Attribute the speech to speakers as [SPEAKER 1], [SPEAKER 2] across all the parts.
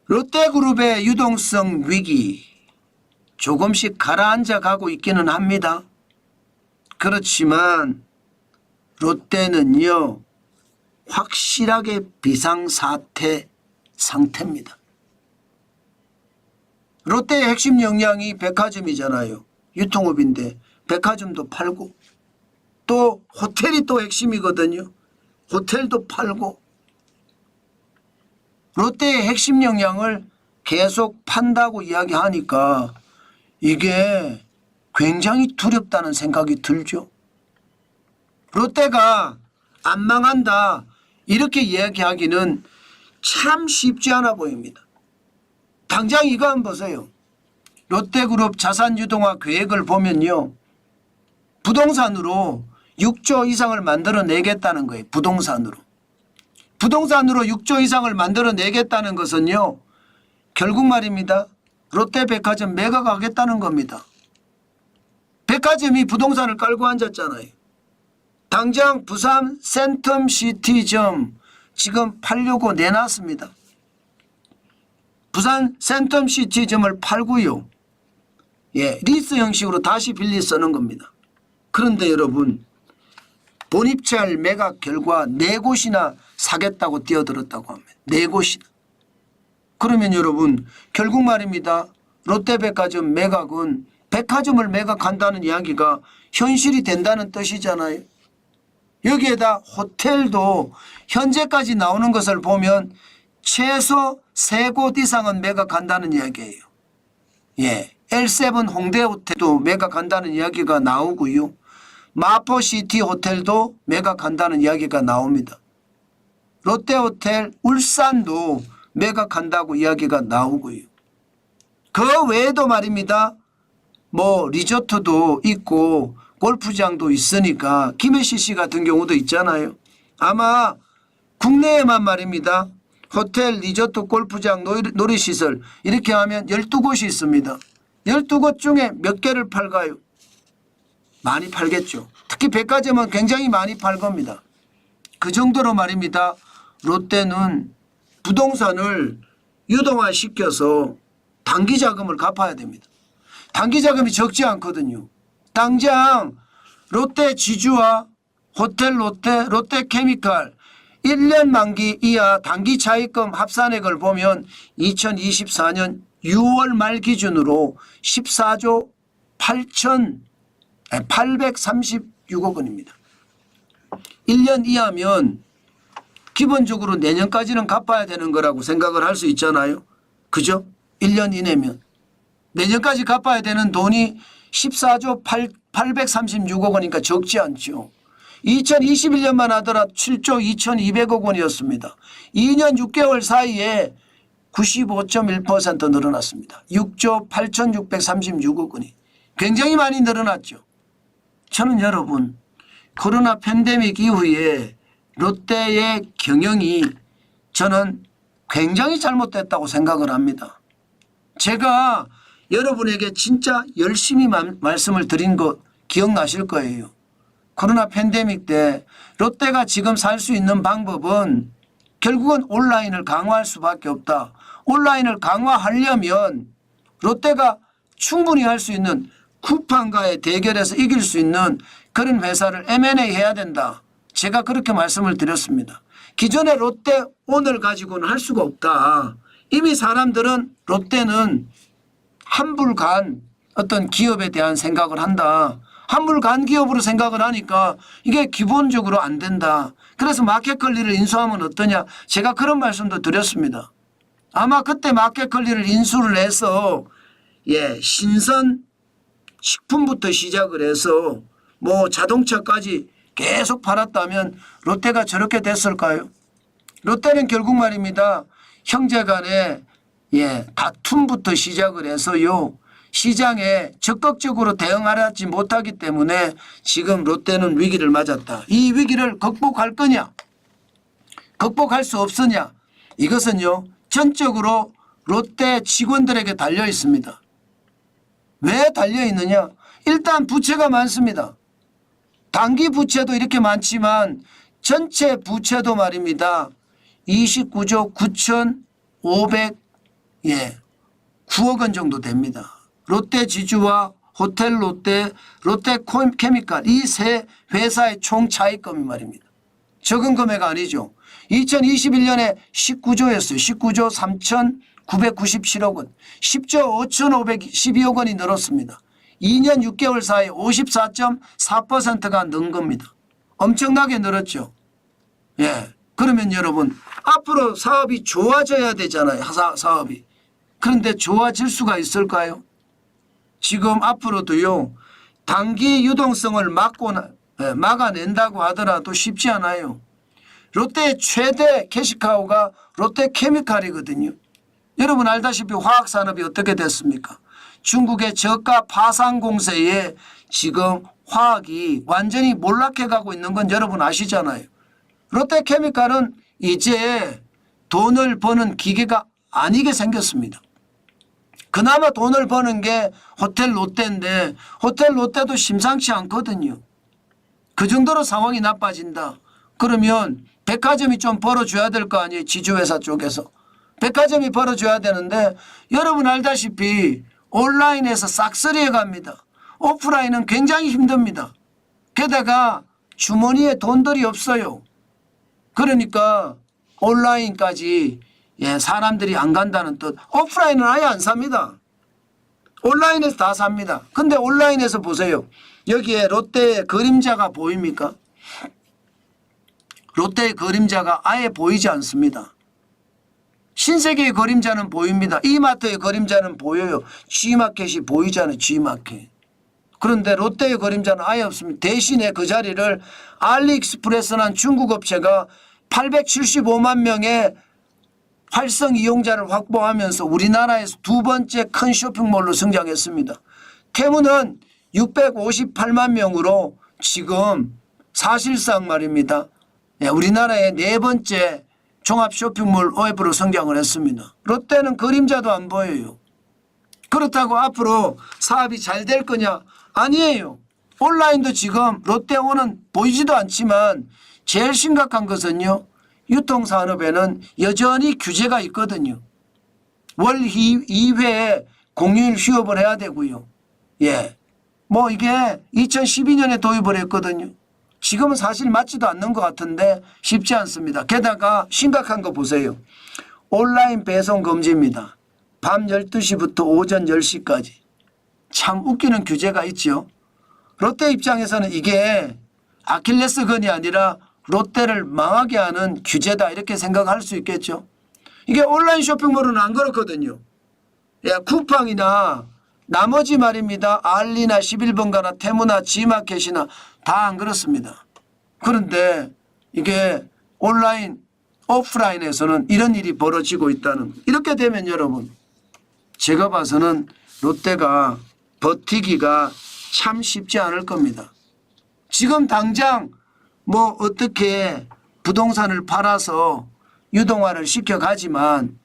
[SPEAKER 1] 롯데그룹의 유동성 위기 조금씩 가라앉아 가고 있기는 합니다. 그렇지만 롯데는요 확실하게 비상사태 상태입니다. 롯데의 핵심 역량이 백화점이잖아요. 유통업인데 백화점도 팔고 또 호텔이 또 핵심이거든요. 호텔도 팔고 롯데의 핵심 역량을 계속 판다고 이야기하니까 이게 굉장히 두렵다는 생각이 들죠. 롯데가 안 망한다 이렇게 이야기하기는 참 쉽지 않아 보입니다. 당장 이거 한번 보세요. 롯데그룹 자산유동화 계획을 보면요. 부동산으로 6조 이상을 만들어내겠다는 거예요. 부동산으로 6조 이상을 만들어내겠다는 것은요. 결국 말입니다. 롯데백화점 매각을 하겠다는 겁니다. 백화점이 부동산을 깔고 앉았잖아요. 당장 부산 센텀시티점 지금 팔려고 내놨습니다. 부산 센텀시티점을 팔고요. 리스 형식으로 다시 빌리 쓰는 겁니다. 그런데 여러분 본입찰 매각 결과 4곳이나 사겠다고 뛰어들었다고 합니다. 4곳이나. 그러면 여러분 결국 말입니다. 롯데백화점 매각은 백화점을 매각한다는 이야기가 현실이 된다는 뜻이잖아요. 여기에다 호텔도 현재까지 나오는 것을 보면 최소 3곳 이상은 매각한다는 이야기예요. L7 홍대 호텔도 매각한다는 이야기가 나오고요. 마포시티 호텔도 매각한다는 이야기가 나옵니다. 롯데호텔 울산도 매각한다고 이야기가 나오고요. 그 외에도 말입니다. 리조트도 있고 골프장도 있으니까 김해시씨 같은 경우도 있잖아요. 아마 국내에만 말입니다. 호텔, 리조트, 골프장, 놀이시설 이렇게 하면 12곳이 있습니다. 12곳 중에 몇 개를 팔까요? 많이 팔겠죠. 특히 백화점은 굉장히 많이 팔 겁니다. 그 정도로 말입니다. 롯데는 부동산을 유동화시켜서 단기 자금을 갚아야 됩니다. 단기 자금이 적지 않거든요. 당장 롯데 지주와 호텔 롯데, 롯데케미칼 1년 만기 이하 단기 차입금 합산액을 보면 2024년 6월 말 기준으로 14조 836억 원입니다. 1년 이하면 기본적으로 내년까지는 갚아야 되는 거라고 생각을 할 수 있잖아요. 그죠? 1년 이내면. 내년까지 갚아야 되는 돈이 14조 836억 원이니까 적지 않죠. 2021년만 하더라도 7조 2200억 원이었습니다. 2년 6개월 사이에 95.1% 늘어났습니다. 6조 8636억 원이 굉장히 많이 늘어났죠. 저는 여러분 코로나 팬데믹 이후에 롯데의 경영이 저는 굉장히 잘못됐다고 생각을 합니다. 제가 여러분에게 진짜 열심히 말씀을 드린 거 기억나실 거예요. 코로나 팬데믹 때 롯데가 지금 살 수 있는 방법은 결국은 온라인을 강화할 수밖에 없다. 온라인을 강화하려면 롯데가 충분히 할 수 있는 쿠팡과의 대결에서 이길 수 있는 그런 회사를 M&A 해야 된다. 제가 그렇게 말씀을 드렸습니다. 기존의 롯데온을 가지고는 할 수가 없다. 이미 사람들은 롯데는 한불간 어떤 기업에 대한 생각을 한다. 한물간 기업으로 생각을 하니까 이게 기본적으로 안 된다. 그래서 마켓컬리를 인수하면 어떠냐. 제가 그런 말씀도 드렸습니다. 아마 그때 마켓컬리를 인수를 해서 신선 식품부터 시작을 해서 자동차까지 계속 팔았다면 롯데가 저렇게 됐을까요? 롯데는 결국 말입니다. 형제간의 다툼부터 시작을 해서요. 시장에 적극적으로 대응하지 못하기 때문에 지금 롯데는 위기를 맞았다. 이 위기를 극복할 거냐? 극복할 수 없으냐? 이것은요. 전적으로 롯데 직원들에게 달려 있습니다. 왜 달려 있느냐? 일단 부채가 많습니다. 단기 부채도 이렇게 많지만 전체 부채도 말입니다. 29조 예, 9억 원 정도 됩니다. 롯데 지주와 호텔 롯데, 롯데케미칼 이 세 회사의 총 차입금이 말입니다. 적은 금액 아니죠. 2021년에 19조였어요. 19조 3,997억 원. 10조 5,512억 원이 늘었습니다. 2년 6개월 사이 54.4%가 는 겁니다. 엄청나게 늘었죠. 예. 그러면 여러분 앞으로 사업이 좋아져야 되잖아요. 사업이. 그런데 좋아질 수가 있을까요? 지금 앞으로도요. 단기 유동성을 막아낸다고 하더라도 쉽지 않아요. 롯데의 최대 캐시카우가 롯데케미칼이거든요. 여러분 알다시피 화학산업이 어떻게 됐습니까? 중국의 저가 파산 공세에 지금 화학이 완전히 몰락해 가고 있는 건 여러분 아시잖아요. 롯데케미칼은 이제 돈을 버는 기계가 아니게 생겼습니다. 그나마 돈을 버는 게 호텔 롯데인데 호텔 롯데도 심상치 않거든요. 그 정도로 상황이 나빠진다. 그러면 백화점이 좀 벌어줘야 될 거 아니에요. 지주회사 쪽에서. 백화점이 벌어줘야 되는데 여러분 알다시피 온라인에서 싹쓸이해 갑니다. 오프라인은 굉장히 힘듭니다. 게다가 주머니에 돈들이 없어요. 그러니까 온라인까지 사람들이 안 간다는 뜻. 오프라인은 아예 안 삽니다. 온라인에서 다 삽니다. 근데 온라인에서 보세요. 여기에 롯데의 그림자가 보입니까? 롯데의 그림자가 아예 보이지 않습니다. 신세계의 그림자는 보입니다. 이마트의 그림자는 보여요. G마켓이 보이잖아요. G마켓. 그런데 롯데의 그림자는 아예 없습니다. 대신에 그 자리를 알리익스프레스라는 중국 업체가 875만 명의 활성 이용자를 확보하면서 우리나라에서 두 번째 큰 쇼핑몰로 성장했습니다. 테무는 658만 명으로 지금 사실상 말입니다. 우리나라의 네 번째 종합 쇼핑몰 웹으로 성장을 했습니다. 롯데는 그림자도 안 보여요. 그렇다고 앞으로 사업이 잘 될 거냐? 아니에요. 온라인도 지금 롯데온은 보이지도 않지만 제일 심각한 것은요. 유통산업에는 여전히 규제가 있거든요. 월 2회에 공휴일 휴업을 해야 되고요. 예. 뭐 이게 2012년에 도입을 했거든요. 지금은 사실 맞지도 않는 것 같은데 쉽지 않습니다. 게다가 심각한 거 보세요. 온라인 배송 금지입니다. 밤 12시부터 오전 10시까지. 참 웃기는 규제가 있죠. 롯데 입장에서는 이게 아킬레스건이 아니라 롯데를 망하게 하는 규제다 이렇게 생각할 수 있겠죠. 이게 온라인 쇼핑몰은 안 그렇거든요. 예, 쿠팡이나 나머지 말입니다. 알리나 11번가나 테무나 G마켓이나 다 안 그렇습니다. 그런데 이게 온라인 오프라인에서는 이런 일이 벌어지고 있다는 이렇게 되면 여러분 제가 봐서는 롯데가 버티기가 참 쉽지 않을 겁니다. 지금 당장 뭐 어떻게 부동산을 팔아서 유동화를 시켜가지만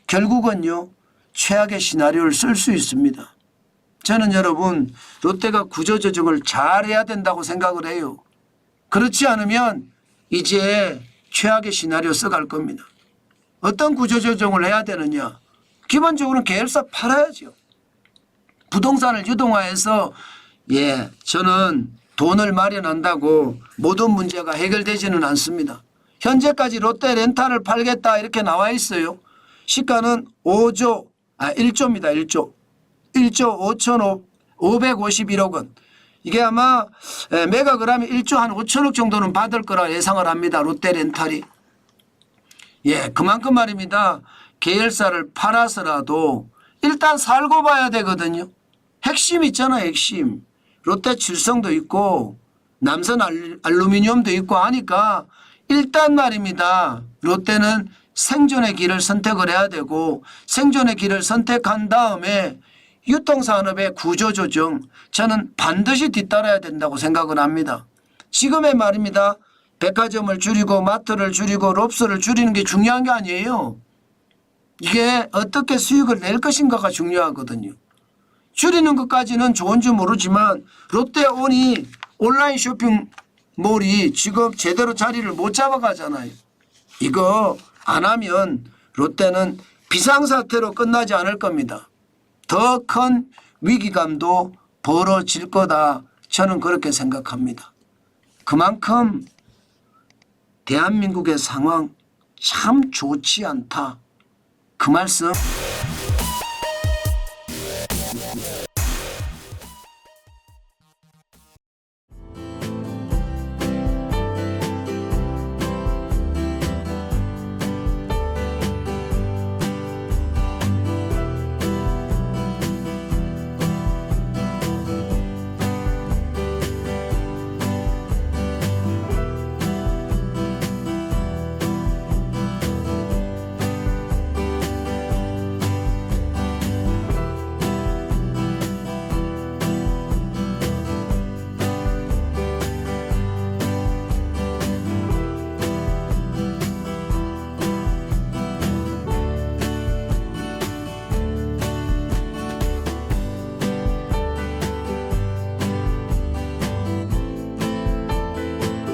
[SPEAKER 1] 결국은요 최악의 시나리오를 쓸 수 있습니다. 저는 여러분 롯데가 구조조정을 잘해야 된다고 생각을 해요. 그렇지 않으면 이제 최악의 시나리오 써갈 겁니다. 어떤 구조조정을 해야 되느냐. 기본적으로는 계열사 팔아야죠. 부동산을 유동화해서 저는 돈을 마련한다고 모든 문제가 해결되지는 않습니다. 현재까지 롯데 렌탈을 팔겠다 이렇게 나와 있어요. 시가는 1조입니다. 1조 5,551억 원. 이게 아마 메가그램이 1조 한 5천억 정도는 받을 거라 예상을 합니다. 롯데 렌탈이. 그만큼 말입니다. 계열사를 팔아서라도 일단 살고 봐야 되거든요. 핵심 있잖아요. 핵심. 롯데 칠성도 있고 남선 알루미늄도 있고 하니까 일단 말입니다. 롯데는 생존의 길을 선택을 해야 되고 생존의 길을 선택한 다음에 유통산업의 구조조정 저는 반드시 뒤따라야 된다고 생각을 합니다. 지금의 말입니다. 백화점을 줄이고 마트를 줄이고 롭스를 줄이는 게 중요한 게 아니에요. 이게 어떻게 수익을 낼 것인가가 중요하거든요. 줄이는 것까지는 좋은지 모르지만 롯데온이 온라인 쇼핑몰이 지금 제대로 자리를 못 잡아가잖아요. 이거 안 하면 롯데는 비상사태로 끝나지 않을 겁니다. 더 큰 위기감도 벌어질 거다. 저는 그렇게 생각합니다. 그만큼 대한민국의 상황 참 좋지 않다. 그 말씀